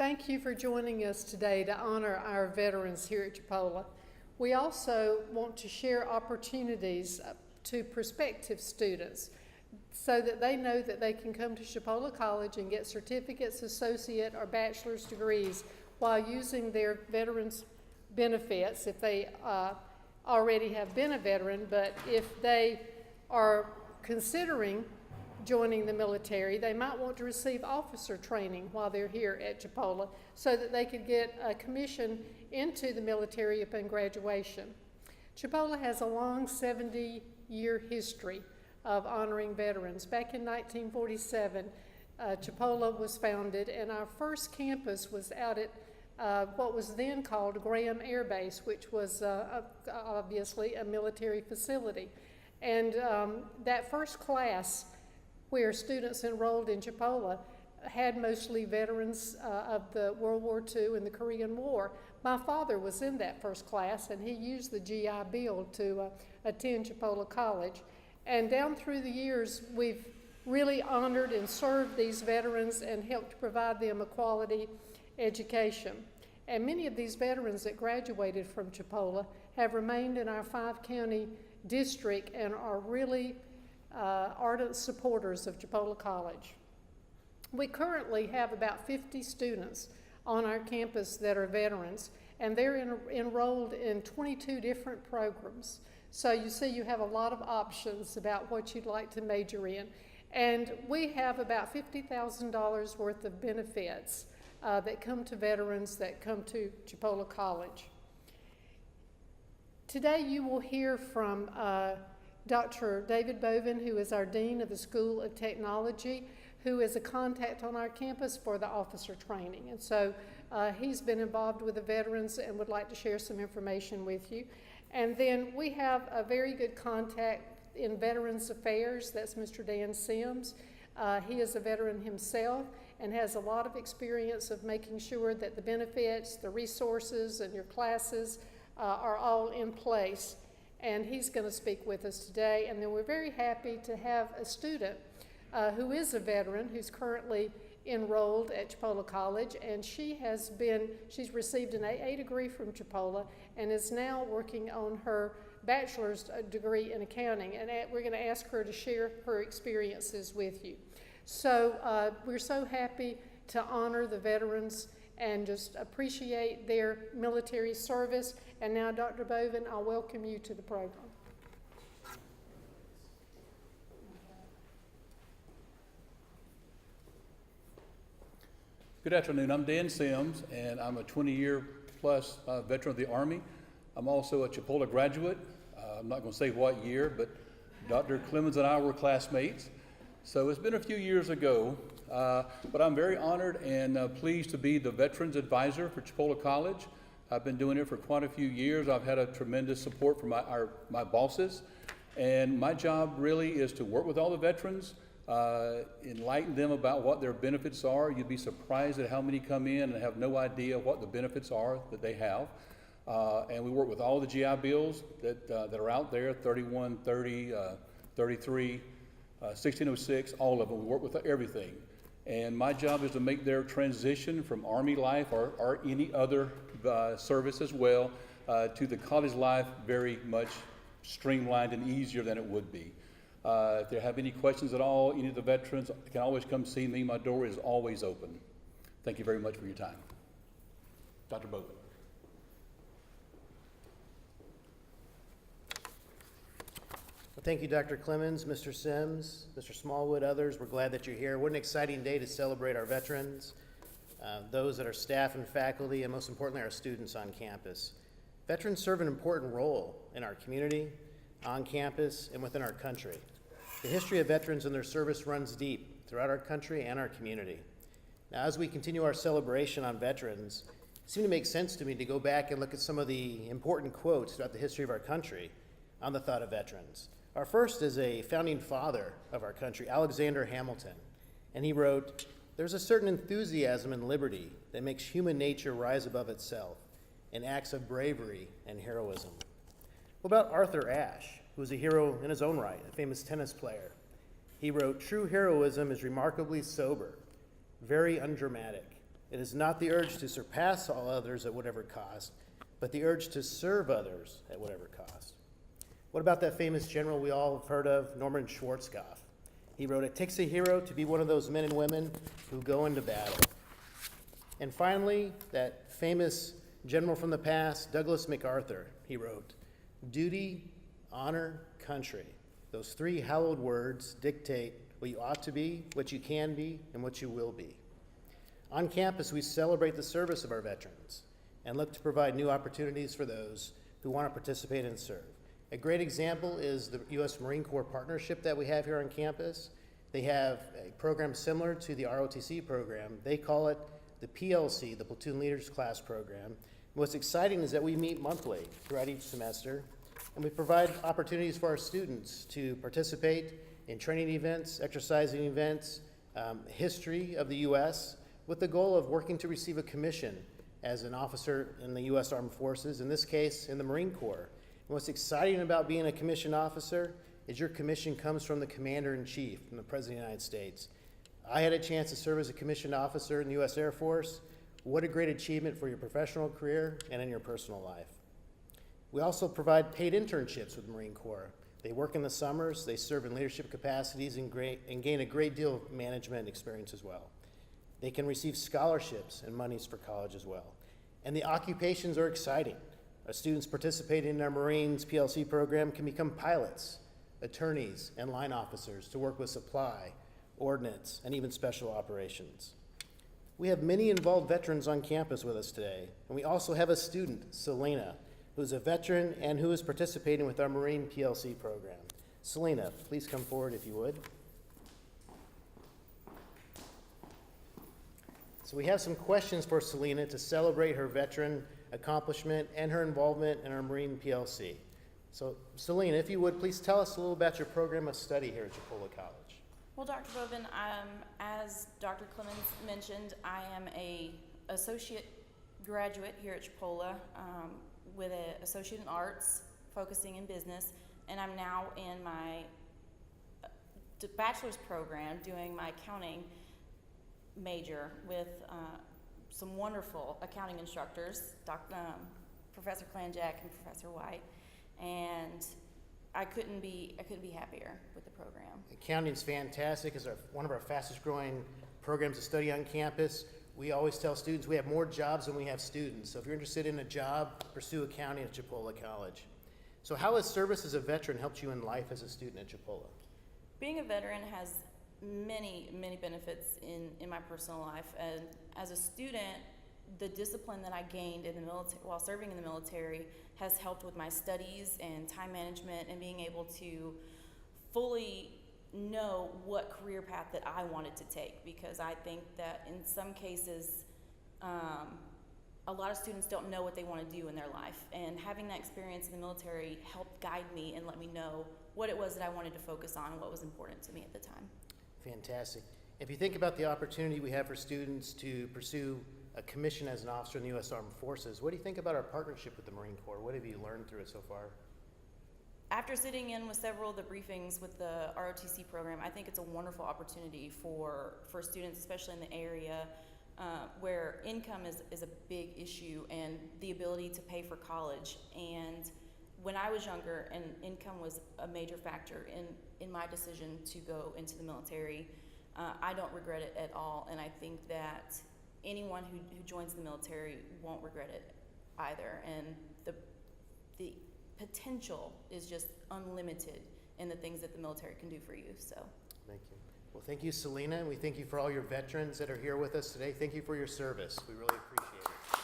Thank you for joining us today to honor our veterans here at Chipola. We also want to share opportunities to prospective students so that they know that they can come to Chipola College and get certificates, associate, or bachelor's degrees while using their veterans benefits if they already have been a veteran, but if they are considering joining the military, they might want to receive officer training while they're here at Chipola so that they could get a commission into the military upon graduation. Chipola has a long 70-year history of honoring veterans. Back in 1947, Chipola was founded, and our first campus was out at what was then called Graham Air Base, which was obviously a military facility. And that first class where students enrolled in Chipola had mostly veterans of the World War II and the Korean War. My father was in that first class, and he used the GI Bill to attend Chipola College. And down through the years, we've really honored and served these veterans and helped provide them a quality education. And many of these veterans that graduated from Chipola have remained in our 5-county district and are really ardent supporters of Chipola College. We currently have about 50 students on our campus that are veterans, and they're enrolled in 22 different programs. So you see you have a lot of options about what you'd like to major in. And we have about $50,000 worth of benefits that come to veterans that come to Chipola College. Today you will hear from Dr. David Bovin, who is our Dean of the School of Technology, who is a contact on our campus for the officer training. And so he's been involved with the veterans and would like to share some information with you. And then we have a very good contact in Veterans Affairs. That's Mr. Dan Sims. He is a veteran himself and has a lot of experience of making sure that the benefits, the resources, and your classes are all in place. And he's going to speak with us today. And then we're very happy to have a student who is a veteran who's currently enrolled at Chipola College, and she's received an AA degree from Chipola and is now working on her bachelor's degree in accounting. And we're going to ask her to share her experiences with you. So we're so happy to honor the veterans and just appreciate their military service. And now, Dr. Bovin, I'll welcome you to the program. Good afternoon. I'm Dan Sims, and I'm a 20-year-plus veteran of the Army. I'm also a Chipola graduate. I'm not going to say what year, but Dr. Clemens and I were classmates. So it's been a few years ago, but I'm very honored and pleased to be the Veterans Advisor for Chipola College. I've been doing it for quite a few years. I've had a tremendous support from my bosses, and my job really is to work with all the veterans, enlighten them about what their benefits are. You'd be surprised at how many come in and have no idea what the benefits are that they have. And we work with all the GI Bills that are out there, 3130, 33, 1606, all of them. We work with everything. And my job is to make their transition from Army life or any other service as well to the college life very much streamlined and easier than it would be. If they have any questions at all, any of the veterans can always come see me. My door is always open. Thank you very much for your time. Dr. Bovin. Well, thank you, Dr. Clemens, Mr. Sims, Mr. Smallwood, others. We're glad that you're here. What an exciting day to celebrate our veterans, those that are staff and faculty, and most importantly, our students on campus. Veterans serve an important role in our community, on campus, and within our country. The history of veterans and their service runs deep throughout our country and our community. Now, as we continue our celebration on veterans, it seemed to make sense to me to go back and look at some of the important quotes throughout the history of our country on the thought of veterans. Our first is a founding father of our country, Alexander Hamilton, and he wrote, "There's a certain enthusiasm in liberty that makes human nature rise above itself in acts of bravery and heroism." What about Arthur Ashe, who was a hero in his own right, a famous tennis player? He wrote, "True heroism is remarkably sober, very undramatic, It is not the urge to surpass all others at whatever cost, but the urge to serve others at whatever cost. What about that famous general we all have heard of, Norman Schwarzkopf? He wrote, "It takes a hero to be one of those men and women who go into battle." And finally, that famous general from the past, Douglas MacArthur, he wrote, "Duty, honor, country. Those three hallowed words dictate what you ought to be, what you can be, and what you will be." On campus, we celebrate the service of our veterans and look to provide new opportunities for those who want to participate and serve. A great example is the U.S. Marine Corps partnership that we have here on campus. They have a program similar to the ROTC program. They call it the PLC, the Platoon Leaders Class Program. And what's exciting is that we meet monthly throughout each semester, and we provide opportunities for our students to participate in training events, exercising events, history of the U.S., with the goal of working to receive a commission as an officer in the U.S. Armed Forces, in this case, in the Marine Corps. And what's exciting about being a commissioned officer is your commission comes from the Commander-in-Chief, from the President of the United States. I had a chance to serve as a commissioned officer in the U.S. Air Force. What a great achievement for your professional career and in your personal life. We also provide paid internships with the Marine Corps. They work in the summers, they serve in leadership capacities and gain a great deal of management experience as well. They can receive scholarships and monies for college as well. And the occupations are exciting. Our students participating in our Marines PLC program can become pilots, attorneys, and line officers to work with supply, ordnance, and even special operations. We have many involved veterans on campus with us today, and we also have a student, Selena, who's a veteran and who is participating with our Marine PLC program. Selena, please come forward if you would. So we have some questions for Selena to celebrate her veteran accomplishment and her involvement in our Marine PLC. So Selena, if you would, please tell us a little about your program of study here at Chipola College. Well, Dr. Bobin, as Dr. Clemens mentioned, I am an associate graduate here at Chipola with an associate in arts, focusing in business, and I'm now in my bachelor's program doing my accounting major with some wonderful accounting instructors, Professor Klanjak and Professor White, and I couldn't be happier with the program. Accounting's fantastic. It's one of our fastest growing programs to study on campus. We always tell students we have more jobs than we have students. So if you're interested in a job, pursue accounting at Chipola College. So how has service as a veteran helped you in life as a student at Chipola? Being a veteran has many benefits in my personal life. And as a student, the discipline that I gained in the military while serving in the military has helped with my studies and time management and being able to fully know what career path that I wanted to take, because I think that in some cases a lot of students don't know what they want to do in their life, and having that experience in the military helped guide me and let me know what it was that I wanted to focus on, what was important to me at the time. Fantastic. If you think about the opportunity we have for students to pursue a commission as an officer in the U.S. Armed Forces, what do you think about our partnership with the Marine Corps? What have you learned through it so far? After sitting in with several of the briefings with the ROTC program, I think it's a wonderful opportunity for students, especially in the area where income is a big issue and the ability to pay for college. And when I was younger, and income was a major factor in my decision to go into the military, I don't regret it at all. And I think that anyone who joins the military won't regret it either. And the potential is just unlimited in the things that the military can do for you. So Thank you. Well, thank you, Selena, and we thank you for all your veterans that are here with us today. Thank you for your service. We really appreciate it.